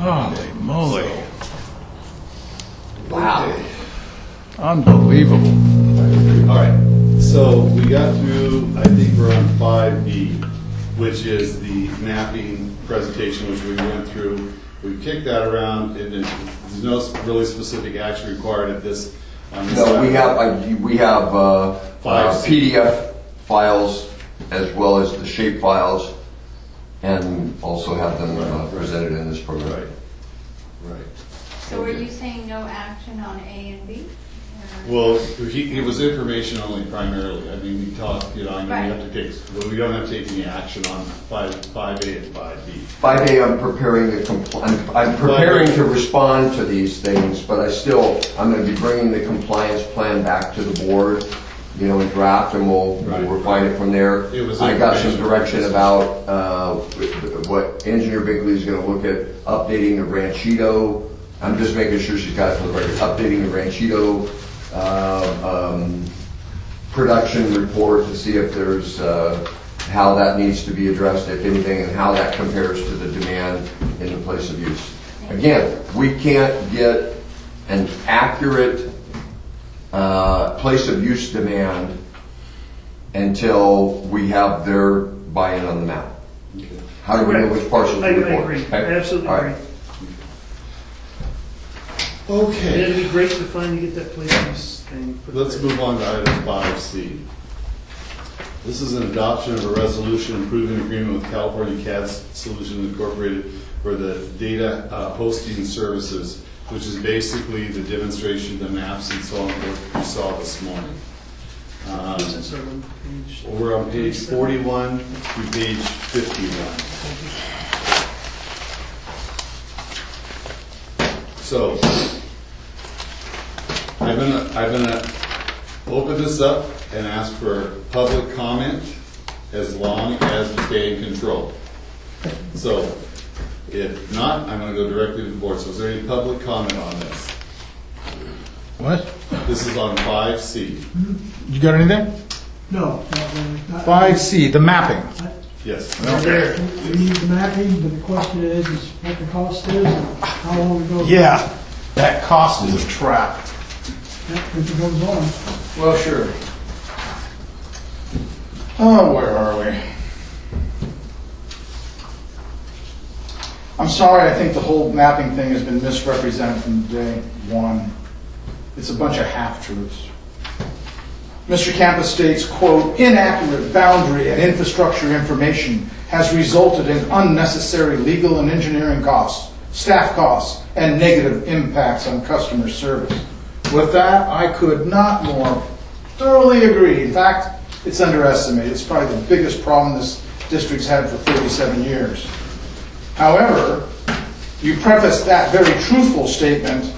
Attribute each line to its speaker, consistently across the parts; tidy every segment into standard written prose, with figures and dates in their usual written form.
Speaker 1: Holy moly.
Speaker 2: Wow.
Speaker 3: Okay.
Speaker 1: Unbelievable.
Speaker 3: All right, so we got through, I think we're on 5B, which is the mapping presentation, which we went through. We kicked that around, and there's no really specific action required at this.
Speaker 2: No, we have
Speaker 3: 5C.
Speaker 2: PDF files as well as the shape files, and also have them presented in this program.
Speaker 3: Right, right.
Speaker 4: So are you saying no action on A and B?
Speaker 3: Well, it was information only primarily. I mean, we talked, I know we have to take, well, we don't have to take any action on 5A and 5B.
Speaker 2: 5A, I'm preparing I'm preparing to respond to these things, but I'm going to be bringing the compliance plan back to the board, in draft, and we'll refine it from there. I got some direction about what Engineer Bigley is going to look at updating the Ranchito. I'm just making sure she's got it for the record. Updating the Ranchito production report to see if there's how that needs to be addressed, if anything, and how that compares to the demand in the place of use. Again, we can't get an accurate place of use demand until we have their buy-in on the map.
Speaker 3: Okay.
Speaker 2: How do we know which parcels
Speaker 5: I
Speaker 2: to report?
Speaker 5: agree.
Speaker 2: Okay?
Speaker 5: I absolutely
Speaker 2: All right.
Speaker 5: agree. And
Speaker 3: Okay,
Speaker 5: it'd be great to finally get that place use thing. put
Speaker 3: let's
Speaker 5: there.
Speaker 3: move on to item 5C. This is an adoption of a resolution approving agreement with California CAD Solutions Incorporated for the data hosting services, which is basically the demonstration, the maps and so on that we saw this morning.
Speaker 5: That's our one page.
Speaker 3: We're on page 41 to page 51. So, I'm gonna open this up and ask for public comment as long as we stay in control. So, if not, I'm gonna go directly to the board. So is there any public comment on this?
Speaker 1: What?
Speaker 3: This is on 5C.
Speaker 1: You got anything?
Speaker 6: No, not really.
Speaker 1: 5C, the mapping.
Speaker 3: Yes.
Speaker 1: Okay.
Speaker 6: We need the mapping, but the question is what the cost is and how long it goes.
Speaker 1: Yeah, that cost is a trap.
Speaker 6: If it goes on.
Speaker 1: Well, sure. Oh, where are we? I'm sorry, I think the whole mapping thing has been misrepresented from day one. It's a bunch of half-truths. Mr. Campos states, quote, inaccurate boundary and infrastructure information has resulted in unnecessary legal and engineering costs, staff costs, and negative impacts on customer service. With that, I could not more thoroughly agree. In fact, it's underestimated. It's probably the biggest problem this district's had for 37 years. However, you prefaced that very truthful statement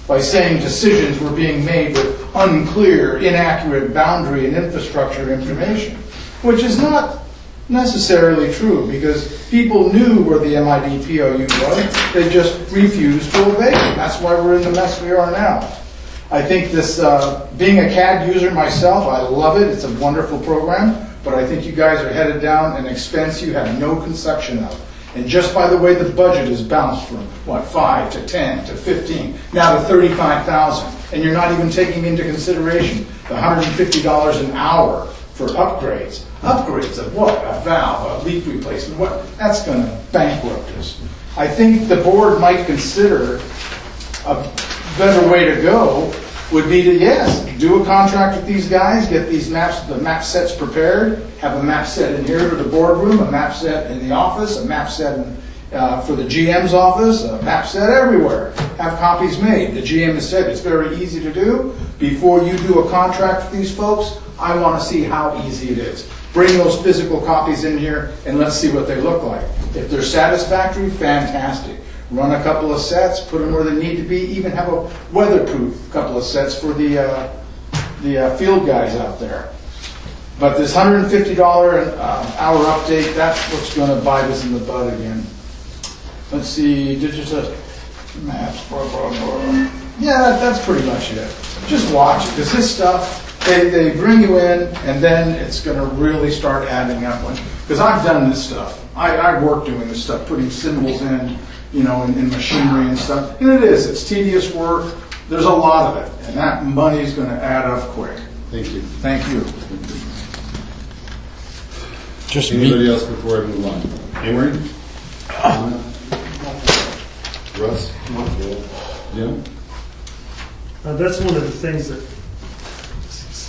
Speaker 1: by saying decisions were being made with unclear, inaccurate boundary and infrastructure information, which is not necessarily true because people knew where the MID POU was. They just refused to obey it. That's why we're in the mess we are now. I think this, being a CAD user myself, I love it. It's a wonderful program, but I think you guys are headed down an expense you have no conception of. And just by the way the budget is bounced from, 5 to 10 to 15, now to 35,000, and you're not even taking into consideration the $150 an hour for upgrades. Upgrades of what? A valve, a leak replacement, what? That's going to bankrupt us. I think the board might consider a better way to go would be to, yes, do a contract with these guys, get these maps, the map sets prepared, have a map set in here for the boardroom, a map set in the office, a map set in, for the GM's office, a map set everywhere. Have copies made. The GM has said it's very easy to do. Before you do a contract with these folks, I want to see how easy it is. Bring those physical copies in here and let's see what they look like. If they're satisfactory, fantastic. Run a couple of sets, put them where they need to be, even have a weatherproof couple of sets for the field guys out there. But this $150 an hour update, that's what's going to bite us in the butt again. Let's see, digital maps, blah, blah, blah. Yeah, that's pretty much it. Just watch it, because this stuff, they bring you in, and then it's going to really start adding up. Because I've done this stuff. I work doing this stuff, putting symbols in, in machinery and stuff. And it's tedious work. There's a lot of it, and that money's going to add up quick.
Speaker 3: Thank you.
Speaker 1: Thank you.
Speaker 7: Just
Speaker 3: Anybody else before I move on? Amory? Russ? Jim?
Speaker 5: That's one of the things that,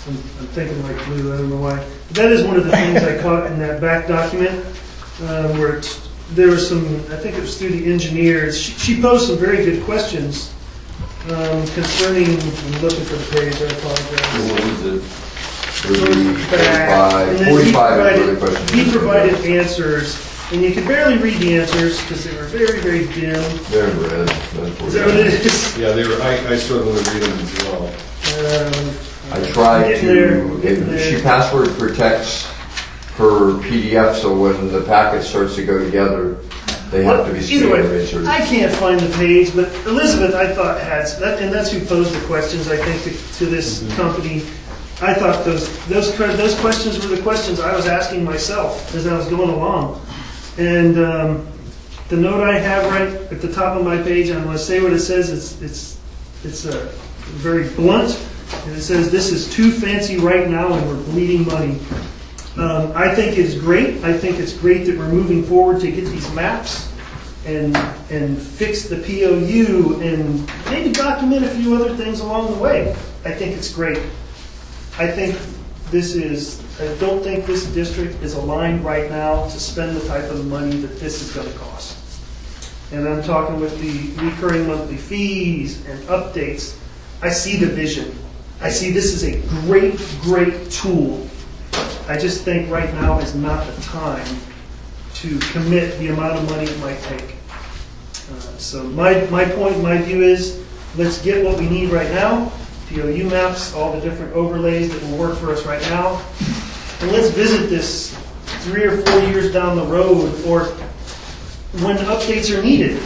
Speaker 5: I'm thinking like blue, I don't know why. That is one of the things I caught in that back document, where there was some, I think it was through the engineers, she posed some very good questions concerning, I'm looking for the page, I apologize.
Speaker 2: What is it?
Speaker 5: Back, and then
Speaker 2: 45 is the question.
Speaker 5: he provided answers, and you could barely read the answers because they were very, very dim.
Speaker 2: They're in red.
Speaker 5: Is that what it is?
Speaker 3: Yeah, they were. I struggle to read them as well.
Speaker 2: I tried
Speaker 5: Getting
Speaker 2: to,
Speaker 5: there.
Speaker 2: she password protects her PDF, so when the packet starts to go together, they have to be
Speaker 5: Either way,
Speaker 2: standard inserted.
Speaker 5: I can't find the page, but Elizabeth, I thought had that, and that's who posed the questions. I think to this company. I thought those questions were the questions I was asking myself as I was going along. And the note I have right at the top of my page, I'm going to say what it says. It's very blunt, and it says, "This is too fancy right now, and we're bleeding money." I think it's great. I think it's great that we're moving forward to get these maps and fix the POU and maybe document a few other things along the way. I think it's great. I don't think this district is aligned right now to spend the type of money that this is going to cost. And I'm talking with the recurring monthly fees and updates. I see the vision. I see this is a great, great tool. I just think right now is not the time to commit the amount of money it might take. So my point, my view is, let's get what we need right now. POU maps, all the different overlays that will work for us right now. And let's visit this 3 or 4 years down the road, or when updates are needed.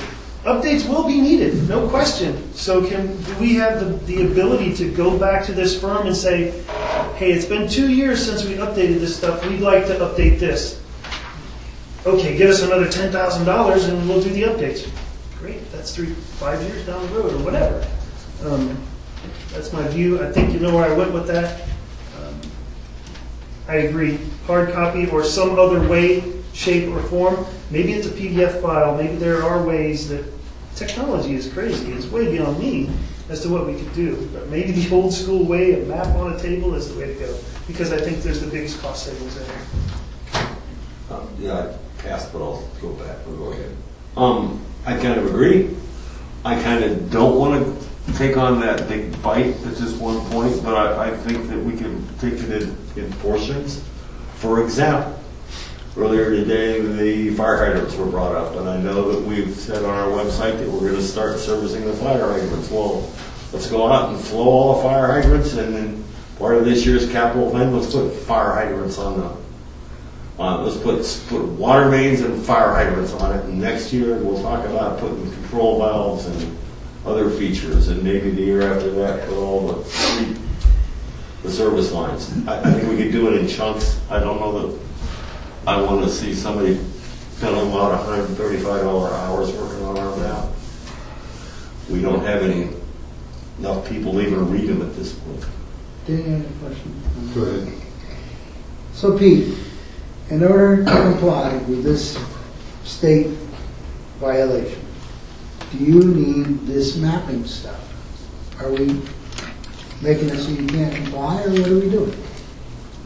Speaker 5: Updates will be needed, no question. So do we have the ability to go back to this firm and say, hey, it's been 2 years since we updated this stuff, we'd like to update this. Okay, give us another $10,000 and we'll do the updates. Great, that's 5 years down the road or whatever. That's my view. I think you know where I went with that. I agree. Hard copy or some other way, shape, or form. Maybe it's a PDF file. Maybe there are ways that technology is crazy. It's way beyond me as to what we could do. But maybe the old school way, a map on a table, is the way to go. Because I think there's the biggest cost savings in there.
Speaker 8: Yeah, I passed, but I'll go back. We'll go ahead. I kind of agree. I kind of don't want to take on that big bite at this one point, but I think that we can take it in portions. For example, earlier today the fire hydrants were brought up, and I know that we've said on our website that we're going to start servicing the fire hydrants. Well, let's go out and flow all the fire hydrants, and then part of this year's capital plan, let's put fire hydrants on let's put water mains and fire hydrants on it, and next year we'll talk about putting control valves and other features, and maybe the year after that put all the service lines. I think we could do it in chunks. I don't know that I want to see somebody filling out $135 hours working on our map. We don't have enough people even read them at this point.
Speaker 9: Dan, you have a question?
Speaker 3: Go ahead.
Speaker 9: So Pete, in order to comply with this state violation, do you need this mapping stuff? Are we making it so you can't comply, or what are we doing?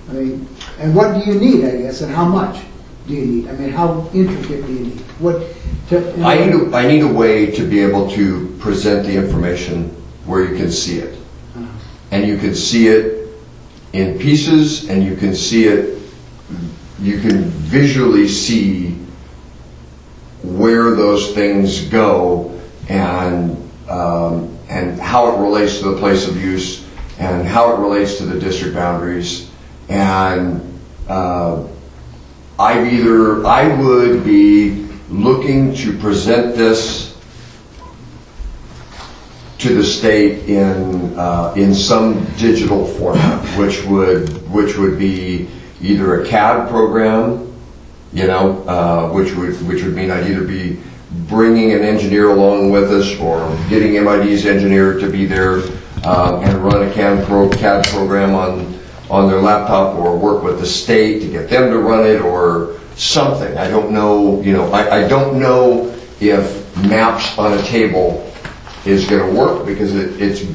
Speaker 9: I mean, and what do you need, I guess, and how much do you need? I mean, how intricate do you need?
Speaker 2: I need a way to be able to present the information where you can see it. And you can see it in pieces, and you can visually see where those things go, and how it relates to the place of use, and how it relates to the district boundaries. And I would be looking to present this to the state in some digital format, which would be either a CAD program, which would mean I'd either be bringing an engineer along with us or getting MID's engineer to be there and run a CAD program on their laptop, or work with the state to get them to run it or something. I don't know, I don't know if maps on a table is going to work, because we've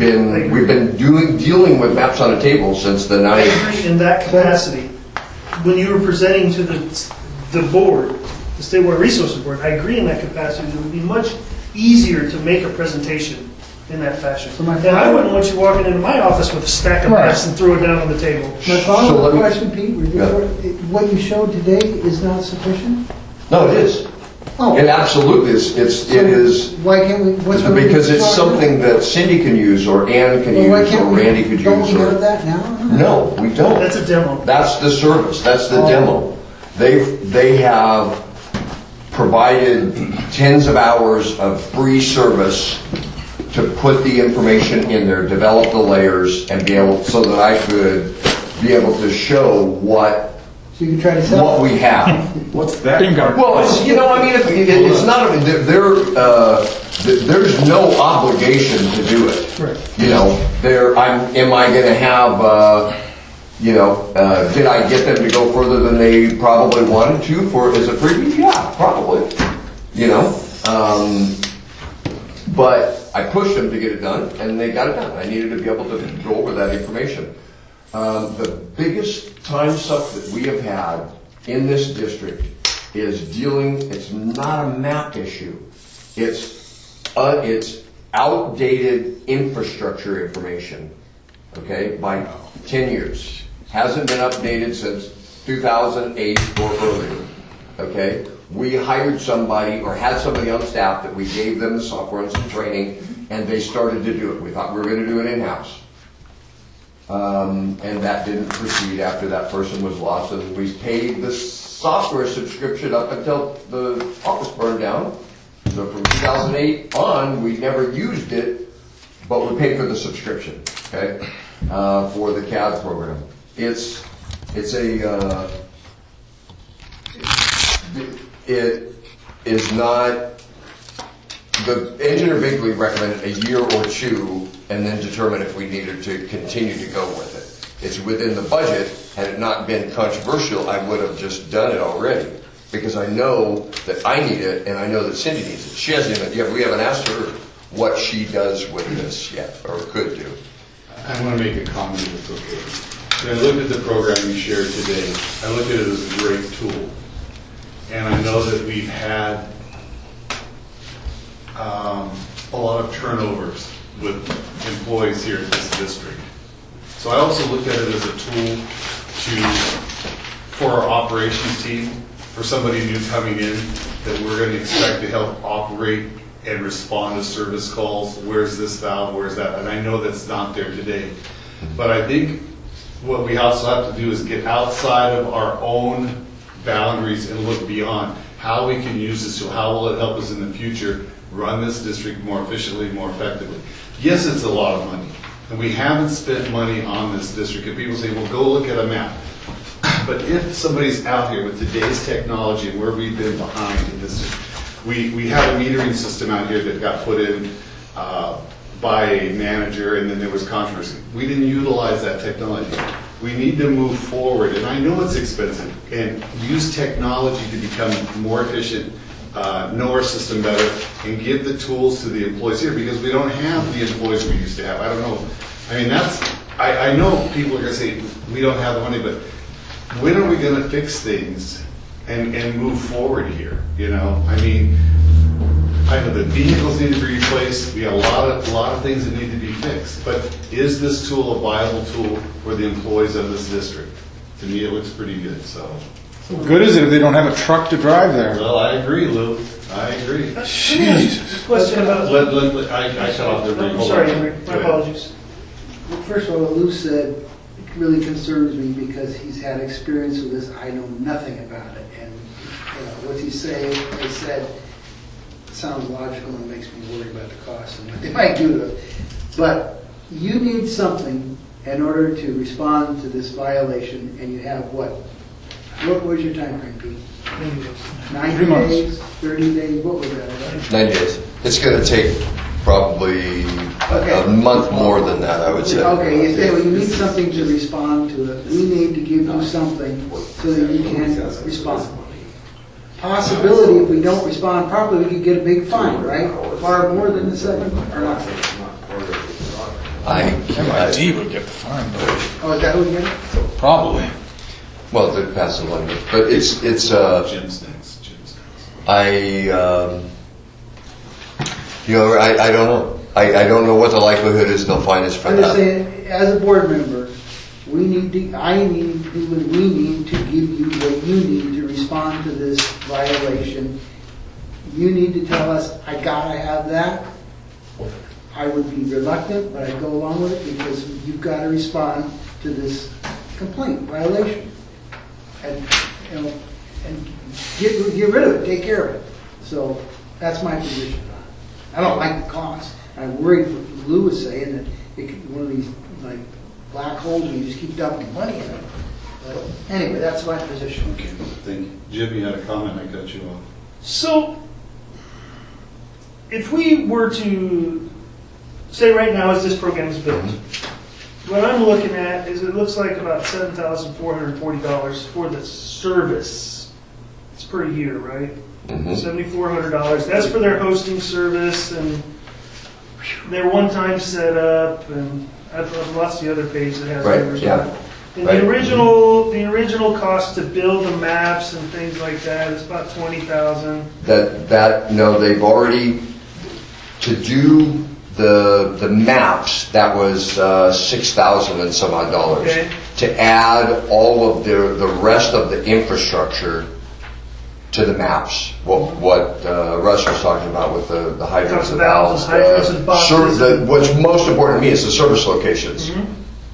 Speaker 2: been dealing with maps on a table since the
Speaker 5: I
Speaker 2: 90s.
Speaker 5: agree in that capacity. When you were presenting to the board, the State Water Resources Board, I agree in that capacity. It would be much easier to make a presentation in that fashion.
Speaker 6: So my
Speaker 5: And I wouldn't want you walking into my office with a stack of maps and throw it down on the table.
Speaker 9: My
Speaker 2: So
Speaker 9: follow-up
Speaker 2: let me-
Speaker 9: question, Pete, what you showed today is not sufficient?
Speaker 2: No, it is.
Speaker 9: Oh.
Speaker 2: It absolutely is. It is.
Speaker 9: Why can't we, what's wrong with
Speaker 2: Because
Speaker 9: this
Speaker 2: it's
Speaker 9: one?
Speaker 2: something that Cindy can use, or Ann can
Speaker 9: Well, why
Speaker 2: use,
Speaker 9: can't
Speaker 2: or
Speaker 9: we,
Speaker 2: Randy could
Speaker 9: don't
Speaker 2: use.
Speaker 9: we have
Speaker 2: Or,
Speaker 9: that now?
Speaker 2: no, we don't.
Speaker 5: That's a demo.
Speaker 2: That's the service. That's the
Speaker 9: Oh.
Speaker 2: demo. They have provided tens of hours of free service to put the information in there, develop the layers, and be able, so that I could be able to show what
Speaker 9: So you can try to sell
Speaker 2: what
Speaker 9: it?
Speaker 2: we have.
Speaker 8: What's that?
Speaker 2: Well, it's, it's not, there's no obligation to do it. Am I gonna have, did I get them to go further than they probably wanted to as a freebie? Yeah, probably, but I pushed them to get it done, and they got it done. I needed to be able to go over that information. The biggest time suck that we have had in this district is it's not a map issue. It's outdated infrastructure information, okay, by 10 years. Hasn't been updated since 2008 or earlier, okay? We hired somebody, or had somebody on staff, that we gave them the software and some training, and they started to do it. We thought we were going to do it in-house. And that didn't proceed after that person was lost, and we paid the software subscription up until the office burned down. So from 2008 on, we never used it, but we paid for the subscription, okay, for the CAD program. It is not, the engineer basically recommended a year or two and then determine if we needed to continue to go with it. It's within the budget. Had it not been controversial, I would have just done it already, because I know that I need it and I know that Cindy needs it. She hasn't even, we haven't asked her what she does with this yet, or could do.
Speaker 3: I want to make a comment if it's okay. When I looked at the program you shared today, I look at it as a great tool. And I know that we've had a lot of turnovers with employees here in this district. So I also look at it as a tool for our operations team, for somebody new coming in, that we're going to expect to help operate and respond to service calls. Where's this valve? Where's that? And I know that's not there today. But I think what we also have to do is get outside of our own boundaries and look beyond how we can use this tool. How will it help us in the future run this district more efficiently, more effectively? Yes, it's a lot of money, and we haven't spent money on this district. And people say, well, go look at a map. But if somebody's out here with today's technology and where we've been behind in this, we have a metering system out here that got put in by a manager, and then there was controversy. We didn't utilize that technology. We need to move forward, and I know it's expensive, and use technology to become more efficient, know our system better, and give the tools to the employees here, because we don't have the employees we used to have. I don't know. I mean, I know people are going to say, we don't have the money, but when are we going to fix things and move forward here? I mean, I know the vehicles need to be replaced. We have a lot of things that need to be fixed. But is this tool a viable tool for the employees of this district? To me, it looks pretty good. So
Speaker 1: Good is it if they don't have a truck to drive there?
Speaker 3: well, I agree, Lou. I agree.
Speaker 1: Jesus.
Speaker 5: Question about.
Speaker 3: I cut off the ring.
Speaker 5: I'm sorry, Henry. My apologies.
Speaker 9: First of all, what Lou said really concerns me, because he's had experience with this. I know nothing about it. And what he said sounds logical and makes me worry about the cost and what they might do to it. But you need something in order to respond to this violation, and you have what? What was your time frame, Pete?
Speaker 5: Anyways.
Speaker 9: 90
Speaker 1: 3 months.
Speaker 9: days, 30 days, what was that?
Speaker 2: 90 days. It's going to take probably a month more than that, I would say.
Speaker 9: Okay, you say, well, you need something to respond to it. We need to give you something so that you can respond. Possibility, if we don't respond properly, we could get a big fine, right? Far more than the second, or not?
Speaker 1: MIT would get the fine, but
Speaker 9: Oh, is that what you get?
Speaker 1: probably.
Speaker 2: Well, it depends on language, but it's
Speaker 3: Jim stinks. Jim stinks.
Speaker 2: I don't know. I don't know what the likelihood is they'll fine us for
Speaker 9: I'm just
Speaker 2: that.
Speaker 9: saying, as a board member, we need to give you what you need to respond to this violation. You need to tell us, I gotta have that. I would be reluctant, but I'd go along with it because you've gotta respond to this complaint, violation. And, you know, and get rid of it, take care of it. So that's my position on it. I don't like the cost. I'm worried what Lou was saying that it could, one of these like black holes where you just keep dumping money in it. But anyway, that's my position.
Speaker 3: Okay, thank you. Jim, you had a comment, I cut you off.
Speaker 5: So, if we were to say right now as this program is built, what I'm looking at is it looks like about $7,440 for the service. It's per year, right? $7,400. That's for their hosting service and their one-time setup, and I've lost the other page that has
Speaker 2: Right,
Speaker 5: numbers
Speaker 2: yeah.
Speaker 5: on it. And
Speaker 2: Right.
Speaker 5: the original cost to build the maps and things like that is about $20,000.
Speaker 2: No, they've already, to do the maps, that was $6,000 and some odd dollars.
Speaker 5: Okay.
Speaker 2: To add all of the rest of the infrastructure to the maps, what Russ was talking about with the hydrants and valves.
Speaker 5: Hydrants and boxes.
Speaker 2: What's most important to me is the service locations.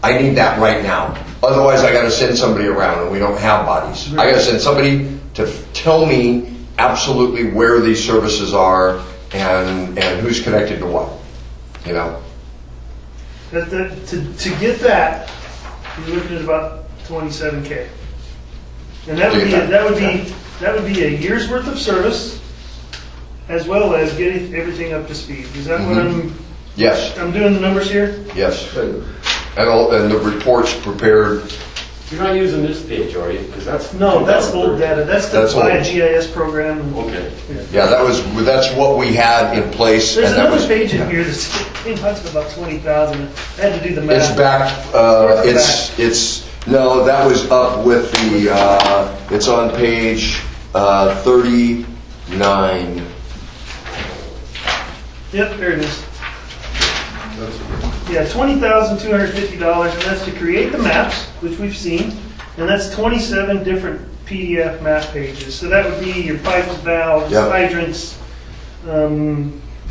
Speaker 2: I need that right now. Otherwise, I got to send somebody around, and we don't have bodies. I got to send somebody to tell me absolutely where these services are and who's connected to what. You know.
Speaker 5: To get that, you're looking at about $27K, and that would be a year's worth of service, as well as getting everything up to speed. Is that what
Speaker 2: Yes.
Speaker 5: I'm doing the numbers here?
Speaker 2: Yes. And the reports prepared.
Speaker 7: You're not using this page, are you? Because that's
Speaker 5: No, that's old data. That's
Speaker 2: That's
Speaker 5: by a
Speaker 2: old.
Speaker 5: GIS program.
Speaker 7: Okay.
Speaker 2: Yeah, that's what we had in place.
Speaker 5: There's
Speaker 2: and that
Speaker 5: another
Speaker 2: was,
Speaker 5: page in here that's talks about 20,000. I had to do the math.
Speaker 2: It's back. No, that was up with the. It's on page 39.
Speaker 5: Yep, there it is. Yeah, $20,250, and that's to create the maps, which we've seen, and that's 27 different PDF map pages. So that would be your pipes, valves,
Speaker 2: Yep.
Speaker 5: hydrants,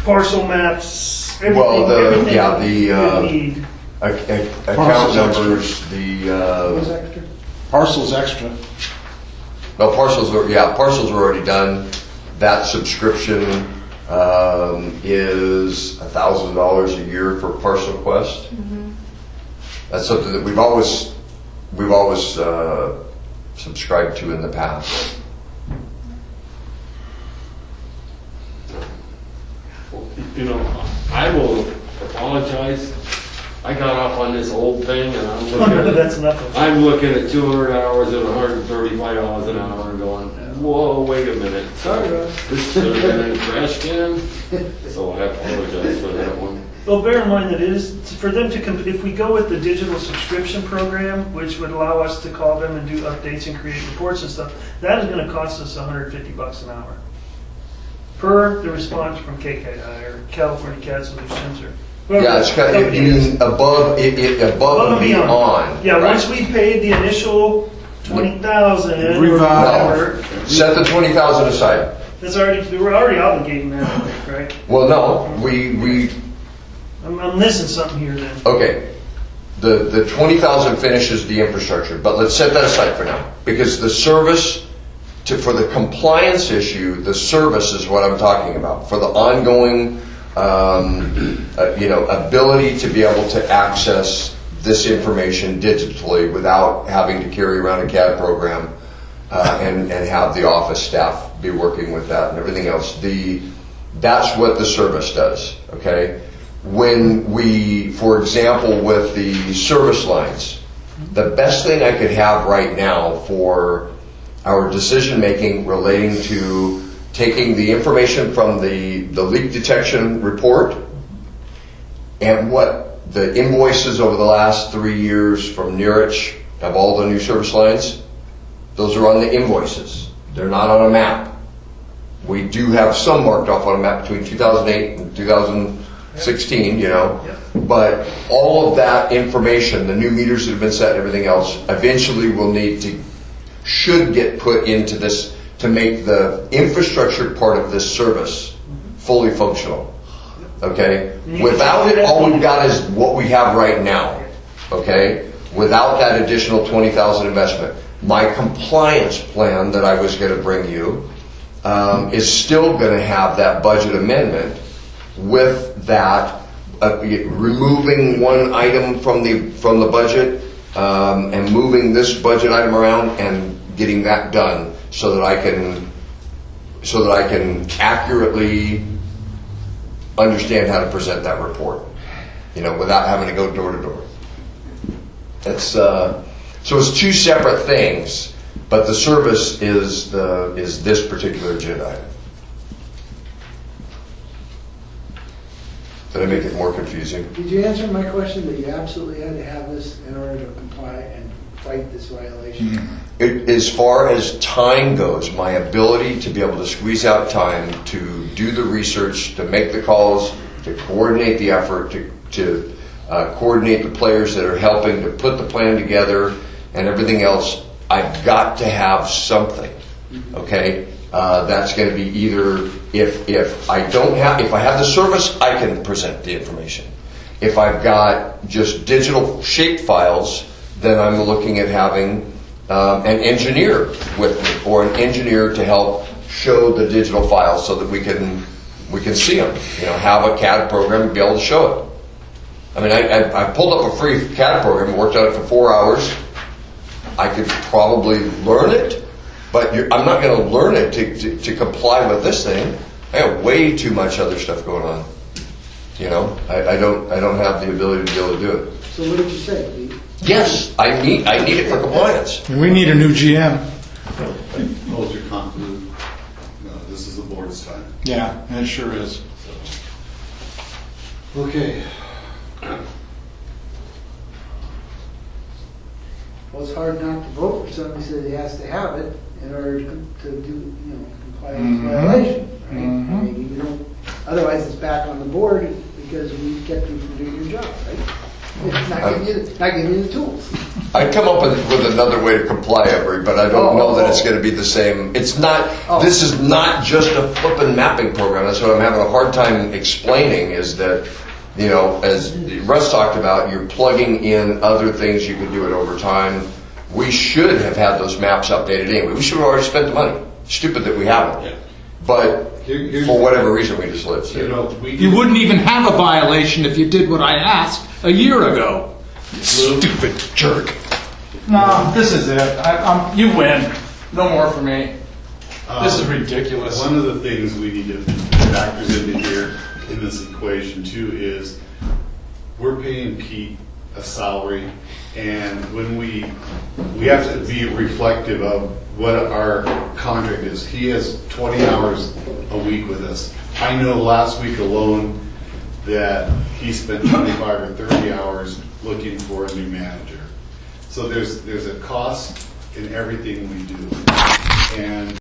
Speaker 5: parcel maps, everything.
Speaker 2: Well,
Speaker 5: everything
Speaker 2: the
Speaker 5: you need.
Speaker 2: account numbers,
Speaker 9: What's extra?
Speaker 1: Parcel's extra.
Speaker 2: no, parcels are already done. That subscription is $1,000 a year for Parcel Quest. That's something that we've always subscribed to in the past.
Speaker 7: You know, I will apologize. I got off on this old thing, and I'm looking at
Speaker 5: That's nothing.
Speaker 7: I'm looking at 200 hours and $135 an hour, and going, whoa, wait a minute.
Speaker 5: Sorry, Russ.
Speaker 7: This should have been in a trash can. So I apologize for that one.
Speaker 5: Well, bear in mind that it is, for them to, if we go with the digital subscription program, which would allow us to call them and do updates and create reports and stuff, that is going to cost us $150 an hour. Per the response from KKI or California CAD Solutions or whoever.
Speaker 2: Yeah, it's kind of,
Speaker 5: company
Speaker 2: you
Speaker 5: is.
Speaker 2: mean above and beyond.
Speaker 5: Yeah,
Speaker 2: right?
Speaker 5: once we paid the initial 20,000 or
Speaker 1: Revive.
Speaker 5: whatever,
Speaker 2: Set the 20,000 aside.
Speaker 5: we're already obligating that, I think, right?
Speaker 2: Well, no, we
Speaker 5: I'm missing something here then.
Speaker 2: okay. The 20,000 finishes the infrastructure, but let's set that aside for now because the service for the compliance issue, the service is what I'm talking about for the ongoing, ability to be able to access this information digitally without having to carry around a CAD program. and have the office staff be working with that and everything else. That's what the service does, okay? When we, for example, with the service lines, the best thing I could have right now for our decision making relating to taking the information from the leak detection report and what the invoices over the last 3 years from Neerich of all the new service lines, those are on the invoices. They're not on a map. We do have some marked off on a map between 2008 and 2016, you know. But all of that information, the new meters that have been set and everything else, eventually should get put into this to make the infrastructure part of this service fully functional. Okay? Without it, all we've got is what we have right now. Okay? Without that additional $20,000 investment. My compliance plan that I was going to bring you is still going to have that budget amendment with that removing one item from the budget and moving this budget item around and getting that done so that I can accurately understand how to present that report, you know, without having to go door to door. So it's two separate things, but the service is this particular agenda item. Did I make it more confusing?
Speaker 9: Did you answer my question that you absolutely had to have this in order to comply and fight this violation?
Speaker 2: As far as time goes, my ability to be able to squeeze out time to do the research, to make the calls, to coordinate the effort, to coordinate the players that are helping to put the plan together and everything else, I've got to have something. Okay? That's going to be either if I have the service, I can present the information. If I've got just digital shape files, then I'm looking at having an engineer with me, or an engineer to help show the digital files so that we can see them. You know, have a CAD program and be able to show it. I mean, I pulled up a free CAD program, worked on it for 4 hours. I could probably learn it, but I'm not going to learn it to comply with this thing. I have way too much other stuff going on. You know, I don't have the ability to be able to do it.
Speaker 9: So what did you say, Pete?
Speaker 2: Yes, I need it for compliance.
Speaker 1: We need a new GM.
Speaker 3: Hold your confidence. No, this is the board's time.
Speaker 1: Yeah, and it sure is.
Speaker 3: Okay.
Speaker 9: Well, it's hard not to vote for somebody who says he has to have it in order to do, comply with the violation, right? I mean, you don't, otherwise it's back on the board because we kept you from doing your job, right? It's not giving you the tools.
Speaker 2: I'd come up with another way to comply, Every, but I don't know that it's going to be the same. It's not. This is not just a flippin' mapping program. That's what I'm having a hard time explaining. Is that, you know, as Russ talked about, you're plugging in other things you can do it over time. We should have had those maps updated anyway. We should have already spent the money. Stupid that we haven't. Yeah. But for whatever reason, we just let it sit.
Speaker 1: You wouldn't even have a violation if you did what I asked a year ago. You stupid jerk. No, this is it. You win. No more for me. This is ridiculous.
Speaker 3: One of the things we need to factor into here in this equation too is we're paying Pete a salary, and when we have to be reflective of what our contract is. He has 20 hours a week with us. I know last week alone that he spent 25 or 30 hours looking for a new manager. So there's a cost in everything we do. And